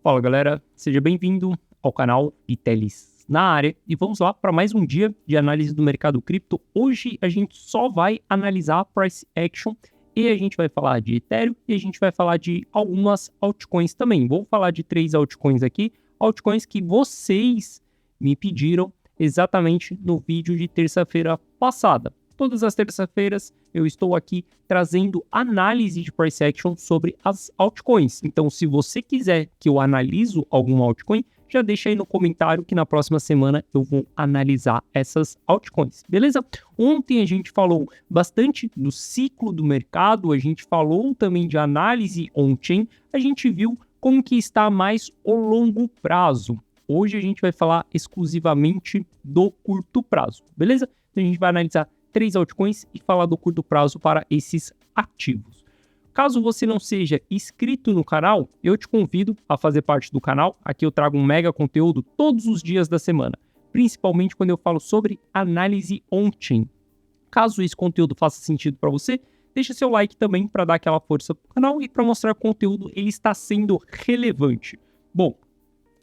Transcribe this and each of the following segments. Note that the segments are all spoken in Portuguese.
Fala galera, seja bem-vindo ao canal Itelis na área e vamos lá para mais um dia de análise do mercado cripto. Hoje a gente só vai analisar a price action e a gente vai falar de Ethereum e a gente vai falar de algumas altcoins também. Vou falar de 3 altcoins aqui, altcoins que vocês me pediram exatamente no vídeo de terça-feira passada. Todas as terças-feiras eu estou aqui trazendo análise de price action sobre as altcoins. Então, se você quiser que eu analiso alguma altcoin, já deixa aí no comentário que na próxima semana eu vou analisar essas altcoins, beleza? Ontem a gente falou bastante do ciclo do mercado, a gente falou também de análise on-chain, a gente viu como que está mais o longo prazo. Hoje a gente vai falar exclusivamente do curto prazo, beleza? Então a gente vai analisar 3 altcoins e falar do curto prazo para esses ativos. Caso você não seja inscrito no canal, eu te convido a fazer parte do canal. Aqui eu trago um mega conteúdo todos os dias da semana, principalmente quando eu falo sobre análise on-chain. Caso esse conteúdo faça sentido para você, deixa seu like também para dar aquela força para o canal e para mostrar que o conteúdo ele está sendo relevante. Bom,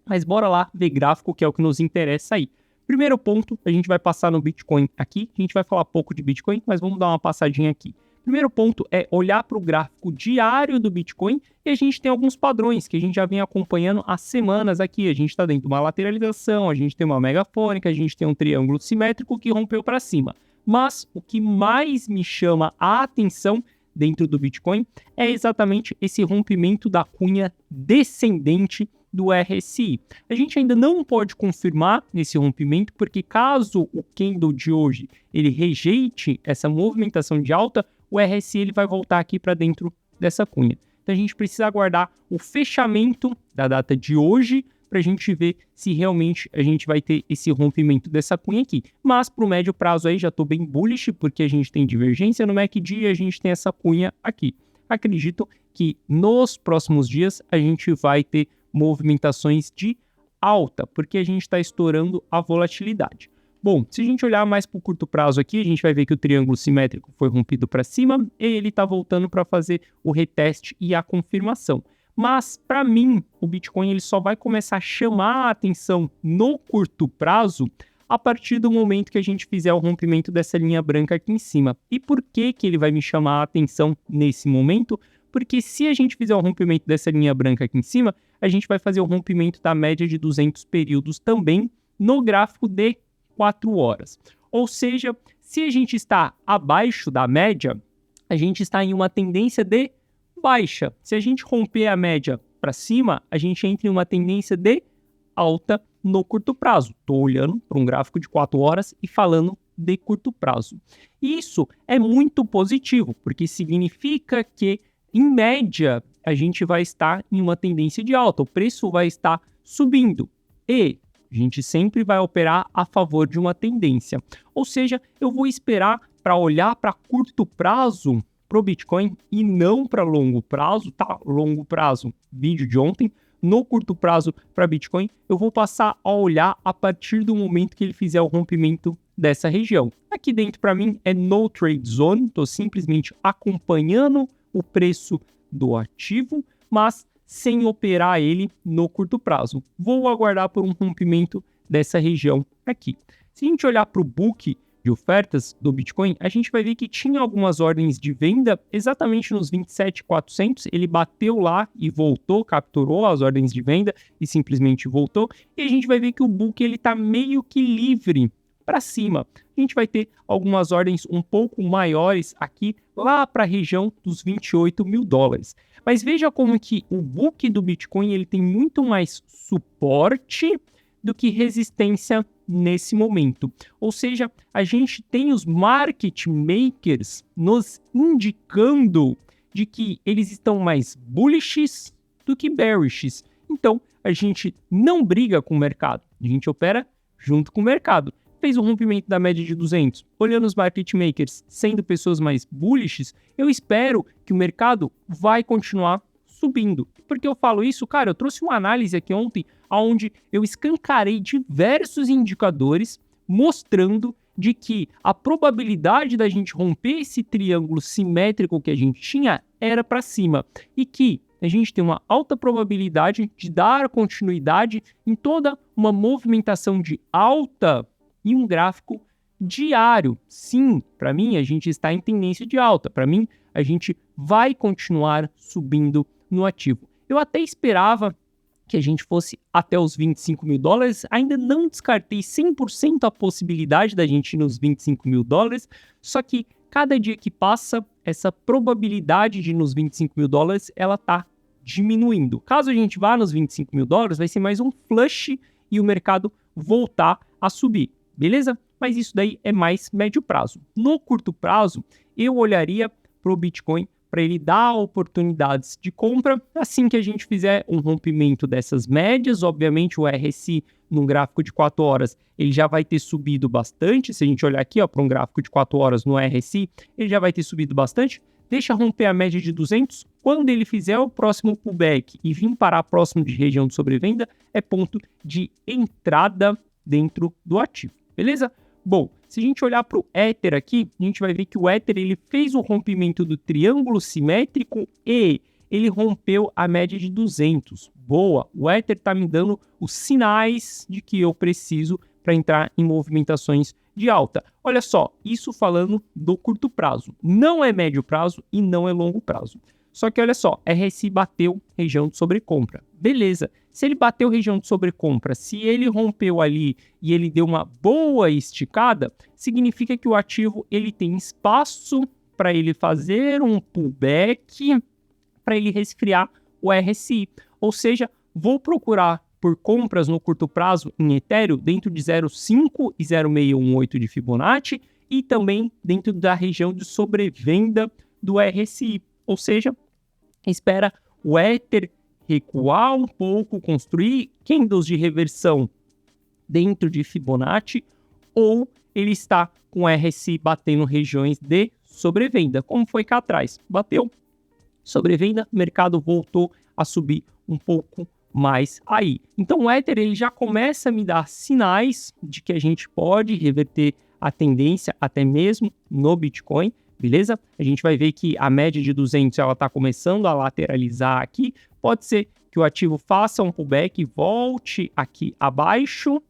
mas bora lá ver gráfico, que é o que nos interessa aí. Primeiro ponto, a gente vai passar no Bitcoin aqui, a gente vai falar pouco de Bitcoin, mas vamos dar uma passadinha aqui. Primeiro ponto é olhar para o gráfico diário do Bitcoin e a gente tem alguns padrões que a gente já vem acompanhando há semanas aqui. A gente está dentro de uma lateralização, a gente tem uma megafônica, a gente tem um triângulo simétrico que rompeu para cima. Mas o que mais me chama a atenção dentro do Bitcoin é exatamente esse rompimento da cunha descendente do RSI. A gente ainda não pode confirmar esse rompimento, porque caso o candle de hoje ele rejeite essa movimentação de alta, o RSI ele vai voltar aqui para dentro dessa cunha. Então a gente precisa aguardar o fechamento da data de hoje para a gente ver se realmente a gente vai ter esse rompimento dessa cunha aqui. Mas para o médio prazo aí já estou bem bullish, porque a gente tem divergência no MACD e a gente tem essa cunha aqui. Acredito que nos próximos dias a gente vai ter movimentações de alta, porque a gente está estourando a volatilidade. Bom, se a gente olhar mais para o curto prazo aqui, a gente vai ver que o triângulo simétrico foi rompido para cima e ele está voltando para fazer o reteste e a confirmação. Mas, para mim, o Bitcoin ele só vai começar a chamar a atenção no curto prazo a partir do momento que a gente fizer o rompimento dessa linha branca aqui em cima. E por que ele vai me chamar a atenção nesse momento? Porque se a gente fizer o rompimento dessa linha branca aqui em cima, a gente vai fazer o rompimento da média de 200 períodos também no gráfico de 4 horas. Ou seja, se a gente está abaixo da média, a gente está em uma tendência de baixa. Se a gente romper a média para cima, a gente entra em uma tendência de alta no curto prazo. Estou olhando para um gráfico de 4 horas e falando de curto prazo. Isso é muito positivo, porque significa que em média, a gente vai estar em uma tendência de alta, o preço vai estar subindo e a gente sempre vai operar a favor de uma tendência. Ou seja, eu vou esperar para olhar para curto prazo para o Bitcoin e não para longo prazo, tá? Longo prazo, vídeo de ontem. No curto prazo para Bitcoin, eu vou passar a olhar a partir do momento que ele fizer o rompimento dessa região. Aqui dentro para mim é no trade zone, estou simplesmente acompanhando o preço do ativo, mas sem operar ele no curto prazo. Vou aguardar por um rompimento dessa região aqui. Se a gente olhar para o book de ofertas do Bitcoin, a gente vai ver que tinha algumas ordens de venda exatamente nos 27.400, ele bateu lá e voltou, capturou as ordens de venda e simplesmente voltou, e a gente vai ver que o book ele está meio que livre para cima. A gente vai ter algumas ordens um pouco maiores aqui, lá para a região dos 28 mil dólares. Mas veja como que o book do Bitcoin ele tem muito mais suporte do que resistência nesse momento. Ou seja, a gente tem os market makers nos indicando de que eles estão mais bullish do que bearish. Então, a gente não briga com o mercado, a gente opera junto com o mercado. Fez o rompimento da média de 200, olhando os market makers sendo pessoas mais bullish, eu espero que o mercado vai continuar subindo. Por que eu falo isso? Cara, eu trouxe uma análise aqui ontem, onde eu escancarei diversos indicadores mostrando de que a probabilidade da gente romper esse triângulo simétrico que a gente tinha era para cima. E que a gente tem uma alta probabilidade de dar continuidade em toda uma movimentação de alta e um gráfico diário. Sim, para mim, a gente está em tendência de alta. Para mim, a gente vai continuar subindo no ativo. Eu até esperava que a gente fosse até os 25 mil dólares, ainda não descartei 100% a possibilidade da gente ir nos 25 mil dólares, só que cada dia que passa, essa probabilidade de ir nos 25 mil dólares, ela está diminuindo. Caso a gente vá nos 25 mil dólares, vai ser mais um flush e o mercado voltar a subir, beleza? Mas isso daí é mais médio prazo. No curto prazo, eu olharia para o Bitcoin para ele dar oportunidades de compra assim que a gente fizer um rompimento dessas médias. Obviamente o RSI num gráfico de 4 horas ele já vai ter subido bastante. Se a gente olhar aqui para um gráfico de 4 horas no RSI, ele já vai ter subido bastante. Deixa romper a média de 200. Quando ele fizer o próximo pullback e vir parar próximo de região de sobrevenda, é ponto de entrada dentro do ativo, beleza? Bom, se a gente olhar para o Ether aqui, a gente vai ver que o Ether ele fez o rompimento do triângulo simétrico e ele rompeu a média de 200. Boa, o Ether está me dando os sinais de que eu preciso para entrar em movimentações de alta. Olha só, isso falando do curto prazo. Não é médio prazo e não é longo prazo. Só que olha só, RSI bateu região de sobrecompra. Beleza, se ele bateu região de sobrecompra, se ele rompeu ali e ele deu uma boa esticada, significa que o ativo ele tem espaço para ele fazer um pullback, para ele resfriar o RSI. Ou seja, vou procurar por compras no curto prazo em Ethereum dentro de 0,5 e 0,618 de Fibonacci e também dentro da região de sobrevenda do RSI. Ou seja, espera o Ether recuar um pouco, construir candles de reversão dentro de Fibonacci, ou ele está com o RSI batendo regiões de sobrevenda, como foi cá atrás. Bateu sobrevenda, mercado voltou a subir um pouco mais aí. Então o Ether ele já começa a me dar sinais de que a gente pode reverter a tendência até mesmo no Bitcoin. Beleza? A gente vai ver que a média de 200 ela está começando a lateralizar aqui. Pode ser que o ativo faça um pullback e volte aqui abaixo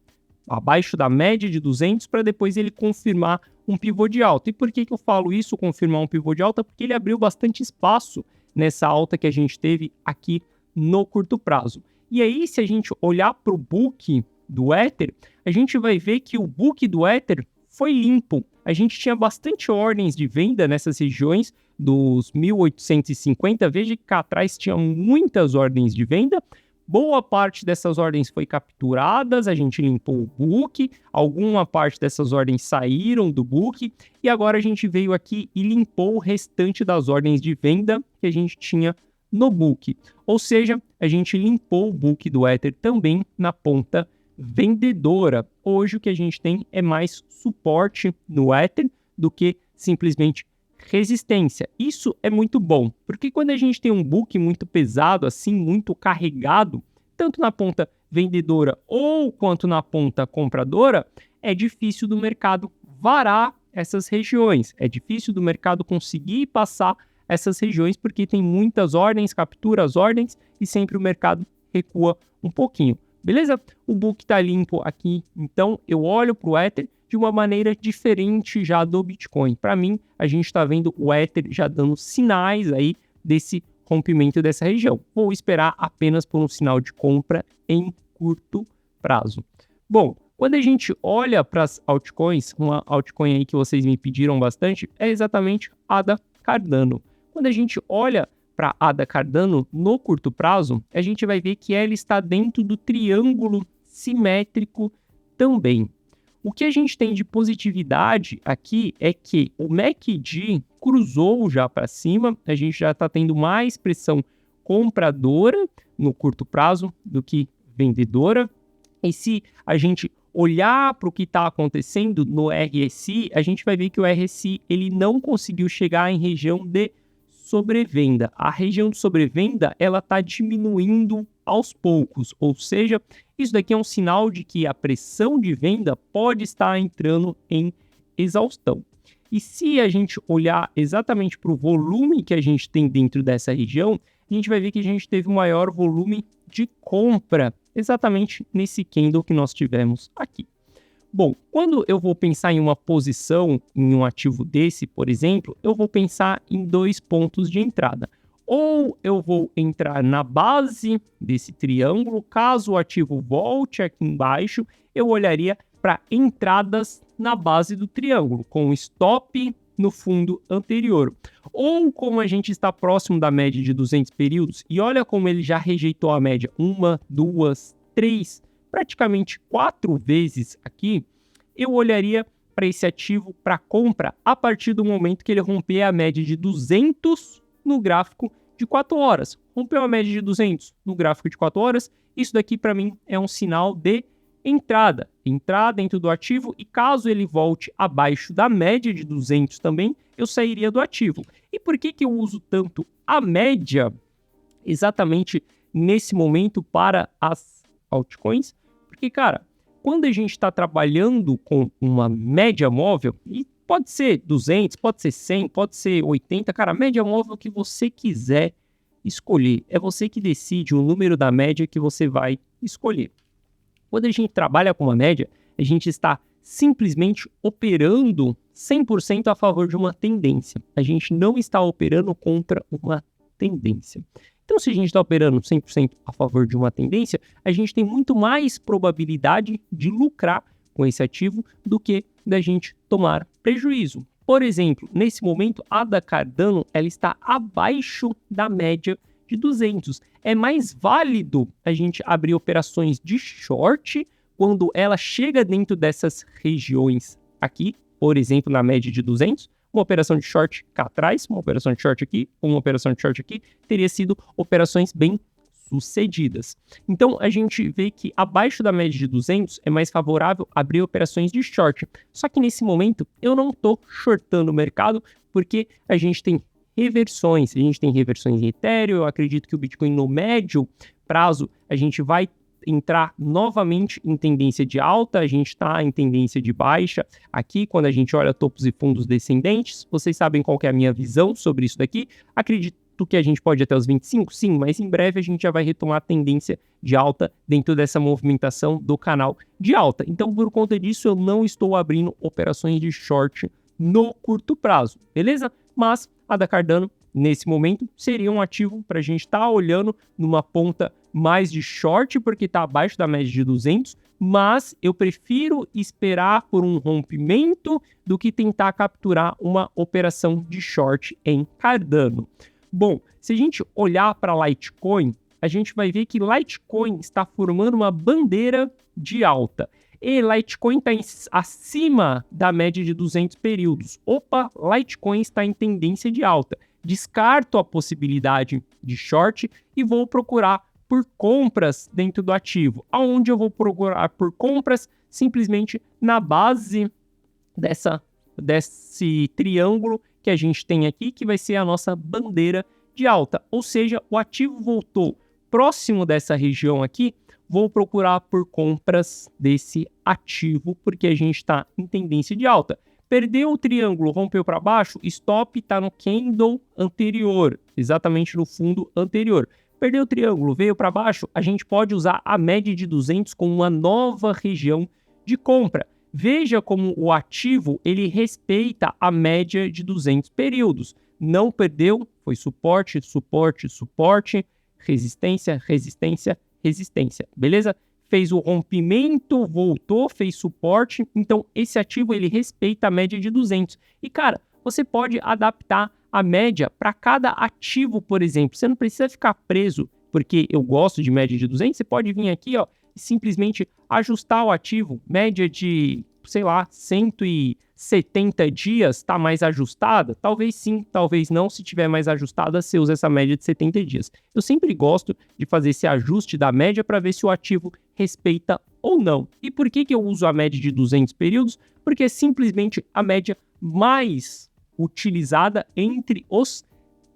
da média de 200 para depois ele confirmar um pivô de alta. E por que eu falo isso, confirmar um pivô de alta? Porque ele abriu bastante espaço nessa alta que a gente teve aqui no curto prazo. E aí, se a gente olhar para o book do Ether, a gente vai ver que o book do Ether foi limpo. A gente tinha bastante ordens de venda nessas regiões dos 1850. Veja que cá atrás tinha muitas ordens de venda. Boa parte dessas ordens foi capturadas, a gente limpou o book, alguma parte dessas ordens saíram do book e agora a gente veio aqui e limpou o restante das ordens de venda que a gente tinha no book. Ou seja, a gente limpou o book do Ether também na ponta vendedora. Hoje o que a gente tem é mais suporte no Ether do que simplesmente resistência. Isso é muito bom, porque quando a gente tem um book muito pesado, assim, muito carregado, tanto na ponta vendedora ou quanto na ponta compradora, é difícil do mercado varar essas regiões, é difícil do mercado conseguir passar essas regiões, porque tem muitas ordens, captura as ordens e sempre o mercado recua um pouquinho. Beleza? O book está limpo aqui, então eu olho para o Ether de uma maneira diferente já do Bitcoin. Para mim, a gente está vendo o Ether já dando sinais aí desse rompimento dessa região. Vou esperar apenas por um sinal de compra em curto prazo. Bom, quando a gente olha para as altcoins, uma altcoin aí que vocês me pediram bastante é exatamente a ADA Cardano. Quando a gente olha para a ADA Cardano no curto prazo, a gente vai ver que ela está dentro do triângulo simétrico também. O que a gente tem de positividade aqui é que o MACD cruzou já para cima, a gente já está tendo mais pressão compradora no curto prazo do que vendedora. E se a gente olhar para o que está acontecendo no RSI, a gente vai ver que o RSI ele não conseguiu chegar em região de sobrevenda. A região de sobrevenda ela está diminuindo aos poucos, ou seja, isso daqui é um sinal de que a pressão de venda pode estar entrando em exaustão. E se a gente olhar exatamente para o volume que a gente tem dentro dessa região, a a gente vai ver que a gente teve um maior volume de compra, exatamente nesse candle que nós tivemos aqui. Bom, quando eu vou pensar em uma posição em um ativo desse, por exemplo, eu vou pensar em 2 pontos de entrada. Ou eu vou entrar na base desse triângulo, caso o ativo volte aqui embaixo, eu olharia para entradas na base do triângulo, com stop no fundo anterior. Ou como a gente está próximo da média de 200 períodos, e olha como ele já rejeitou a média 1, 2, 3, praticamente 4 vezes aqui, eu olharia para esse ativo para compra a partir do momento que ele romper a média de 200 no gráfico de 4 horas. Rompeu a média de 200 no gráfico de 4 horas, isso daqui para mim é um sinal de entrada. Entrar dentro do ativo e caso ele volte abaixo da média de 200 também, eu sairia do ativo. E por que eu uso tanto a média exatamente nesse momento para as altcoins? Porque, cara, quando a gente está trabalhando com uma média móvel, e pode ser 200, pode ser 100, pode ser 80, cara, média móvel que você quiser escolher. É você que decide o número da média que você vai escolher. Quando a gente trabalha com uma média, a gente está simplesmente operando 100% a favor de uma tendência. A gente não está operando contra uma tendência. Então, se a gente está operando 100% a favor de uma tendência, a gente tem muito mais probabilidade de lucrar com esse ativo do que da gente tomar prejuízo. Por exemplo, nesse momento, a da Cardano ela está abaixo da média de 200. É mais válido a gente abrir operações de short quando ela chega dentro dessas regiões aqui, por exemplo, na média de 200, uma operação de short cá atrás, uma operação de short aqui, uma operação de short aqui, teria sido operações bem sucedidas. Então, a gente vê que abaixo da média de 200 é mais favorável abrir operações de short. Só que nesse momento, eu não estou shortando o mercado, porque a gente tem reversões. A gente tem reversões em Ethereum, eu acredito que o Bitcoin no médio prazo, a gente vai entrar novamente em tendência de alta, a gente está em tendência de baixa aqui, quando a gente olha topos e fundos descendentes. Vocês sabem qual que é a minha visão sobre isso daqui. Acredito que a gente pode ir até os 25, sim, mas em breve a gente já vai retomar a tendência de alta dentro dessa movimentação do canal de alta. Então, por conta disso, eu não estou abrindo operações de short no curto prazo, beleza? Mas a da Cardano, nesse momento, seria um ativo para a gente estar olhando numa ponta mais de short, porque está abaixo da média de 200, mas eu prefiro esperar por um rompimento do que tentar capturar uma operação de short em Cardano. Bom, se a gente olhar para Litecoin, a gente vai ver que Litecoin está formando uma bandeira de alta. E Litecoin está acima da média de 200 períodos. Opa, Litecoin está em tendência de alta. Descarto a possibilidade de short e vou procurar por compras dentro do ativo. Aonde eu vou procurar por compras? Simplesmente na base desse triângulo que a gente tem aqui, que vai ser a nossa bandeira de alta. Ou seja, o ativo voltou próximo dessa região aqui, vou procurar por compras desse ativo, porque a gente está em tendência de alta. Perdeu o triângulo, rompeu para baixo, stop está no candle anterior, exatamente no fundo anterior. Perdeu o triângulo, veio para baixo, a gente pode usar a média de 200 como uma nova região de compra. Veja como o ativo ele respeita a média de 200 períodos. Não perdeu, foi suporte, suporte, suporte, resistência, resistência, resistência, beleza? Fez o rompimento, voltou, fez suporte. Então, esse ativo ele respeita a média de 200. E, cara, você pode adaptar a média para cada ativo, por exemplo. Você não precisa ficar preso, porque eu gosto de média de 200. Você pode vir aqui, ó, e simplesmente ajustar o ativo. Média de, sei lá, 170 dias está mais ajustada? Talvez sim, talvez não. Se tiver mais ajustada, você usa essa média de 70 dias. Eu sempre gosto de fazer esse ajuste da média para ver se o ativo respeita ou não. E por que eu uso a média de 200 períodos? Porque é simplesmente a média mais utilizada entre os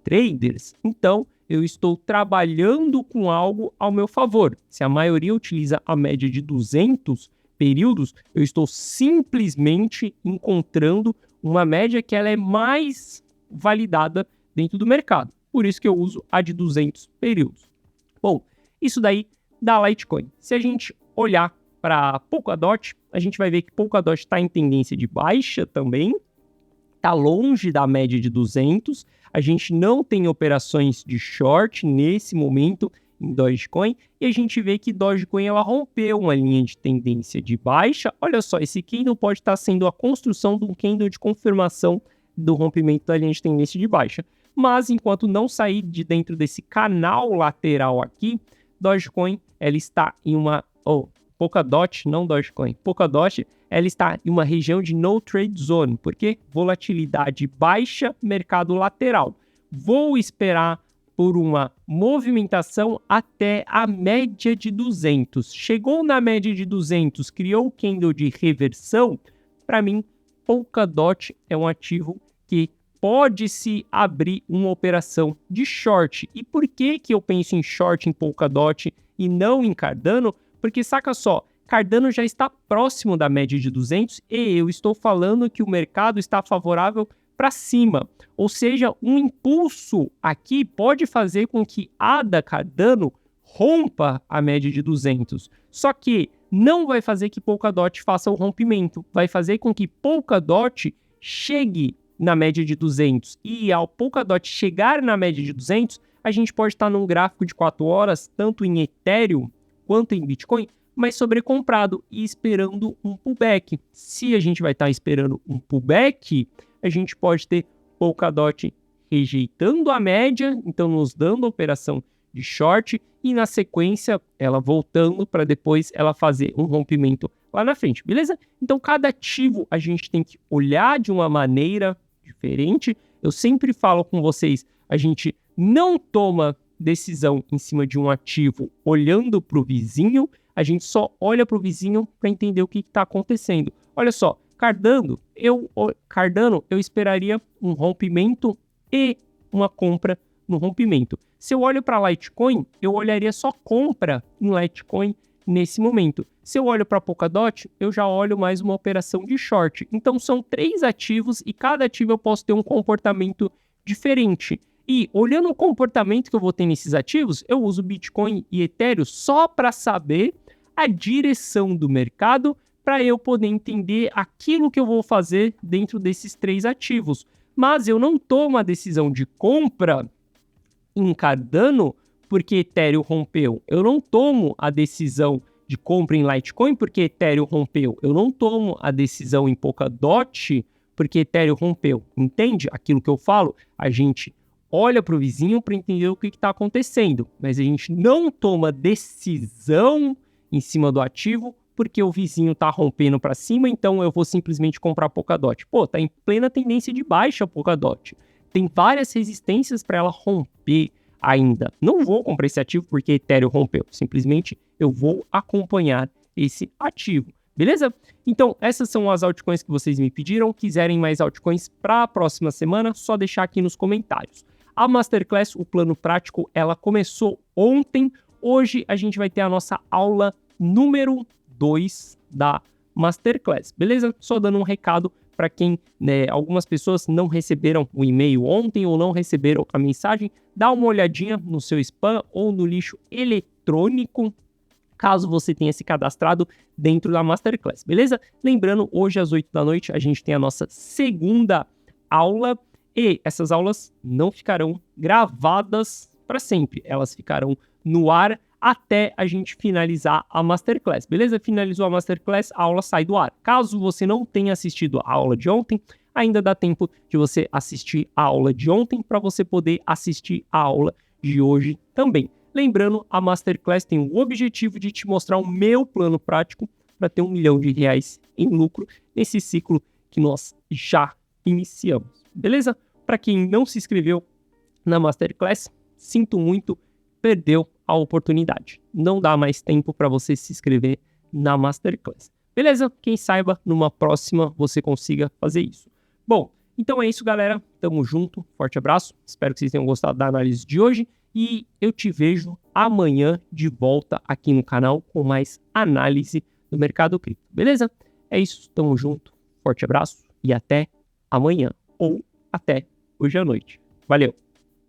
traders. Então, eu estou trabalhando com algo ao meu favor. Se a maioria utiliza a média de 200 períodos, eu estou simplesmente encontrando uma média que ela é mais validada dentro do mercado. por isso que eu uso a de 200 períodos. Bom, isso daí da Litecoin. Se a gente olhar para Polkadot, a gente vai ver que Polkadot está em tendência de baixa também, está longe da média de 200, a gente não tem operações de short nesse momento em Dogecoin, e a gente vê que Dogecoin ela rompeu uma linha de tendência de baixa. Olha só, esse candle pode estar sendo a construção de um candle de confirmação do rompimento da linha de tendência de baixa. Mas enquanto não sair de dentro desse canal lateral aqui, Dogecoin ela está em uma... Polkadot, não Dogecoin. Polkadot, ela está em uma região de no trade zone, porque volatilidade baixa, mercado lateral. Vou esperar por uma movimentação até a média de 200. Chegou na média de 200, criou o candle de reversão. Para mim, Polkadot é um ativo que pode se abrir uma operação de short. E por que eu penso em short em Polkadot e não em Cardano? Porque saca só, Cardano já está próximo da média de 200 e eu estou falando que o mercado está favorável para cima. Ou seja, um impulso aqui pode fazer com que ADA Cardano rompa a média de 200. Só que não vai fazer que Polkadot faça o rompimento. Vai fazer com que Polkadot chegue na média de 200. E ao Polkadot chegar na média de 200, a gente pode estar num gráfico de 4 horas, tanto em Ethereum quanto em Bitcoin, mas sobrecomprado e esperando um pullback. Se a gente vai estar esperando um pullback, a gente pode ter Polkadot rejeitando a média, então nos dando a operação de short e na sequência ela voltando para depois ela fazer um rompimento lá na frente, beleza? Então cada ativo a gente tem que olhar de uma maneira diferente. Eu sempre falo com vocês, a gente não toma decisão em cima de um ativo olhando para o vizinho, a gente só olha para o vizinho para entender o que está acontecendo. Olha só, Cardano, eu esperaria um rompimento e uma compra no rompimento. Se eu olho para Litecoin, eu olharia só compra em Litecoin nesse momento. Se eu olho para Polkadot, eu já olho mais uma operação de short. Então são 3 ativos e cada ativo eu posso ter um comportamento diferente. E olhando o comportamento que eu vou ter nesses ativos, eu uso Bitcoin e Ethereum só para saber a direção do mercado, para eu poder entender aquilo que eu vou fazer dentro desses 3 ativos. Mas eu não tomo a decisão de compra em Cardano porque Ethereum rompeu. Eu não tomo a decisão de compra em Litecoin porque Ethereum rompeu. Eu não tomo a decisão em Polkadot porque Ethereum rompeu. Entende aquilo que eu falo? A gente olha para o vizinho para entender o que está acontecendo, mas a gente não toma decisão em cima do ativo porque o vizinho está rompendo para cima, então eu vou simplesmente comprar Polkadot. Pô, tá em plena tendência de baixa Polkadot. Tem várias resistências para ela romper ainda. Não vou comprar esse ativo porque Ethereum rompeu. Simplesmente eu vou acompanhar esse ativo. Beleza? Então, essas são as altcoins que vocês me pediram. Quiserem mais altcoins para a próxima semana, só deixar aqui nos comentários. A Masterclass, o plano prático, ela começou ontem. Hoje a gente vai ter a nossa aula número 2 da Masterclass, beleza? Só dando um recado para quem, algumas pessoas não receberam o e-mail ontem ou não receberam a mensagem, dá uma olhadinha no seu spam ou no lixo eletrônico, caso você tenha se cadastrado dentro da Masterclass, beleza? Lembrando, hoje às 8 da noite a gente tem a nossa segunda aula e essas aulas não ficarão gravadas para sempre, elas ficarão no ar até a gente finalizar a Masterclass, beleza? Finalizou a Masterclass, a aula sai do ar. Caso você não tenha assistido a aula de ontem, ainda dá tempo de você assistir a aula de ontem para você poder assistir a aula de hoje também. Lembrando, a Masterclass tem o objetivo de te mostrar o meu plano prático para ter R$1 milhão em lucro nesse ciclo que nós já iniciamos, beleza? Para quem não se inscreveu na Masterclass, sinto muito, perdeu a oportunidade. Não dá mais tempo para você se inscrever na Masterclass. Beleza? Quem saiba, numa próxima você consiga fazer isso. Bom, então é isso, galera. Tamo junto. Forte abraço. Espero que vocês tenham gostado da análise de hoje. E eu te vejo amanhã de volta aqui no canal com mais análise do mercado cripto. Beleza? É isso. Tamo junto. Forte abraço e até amanhã. Ou até hoje à noite. Valeu!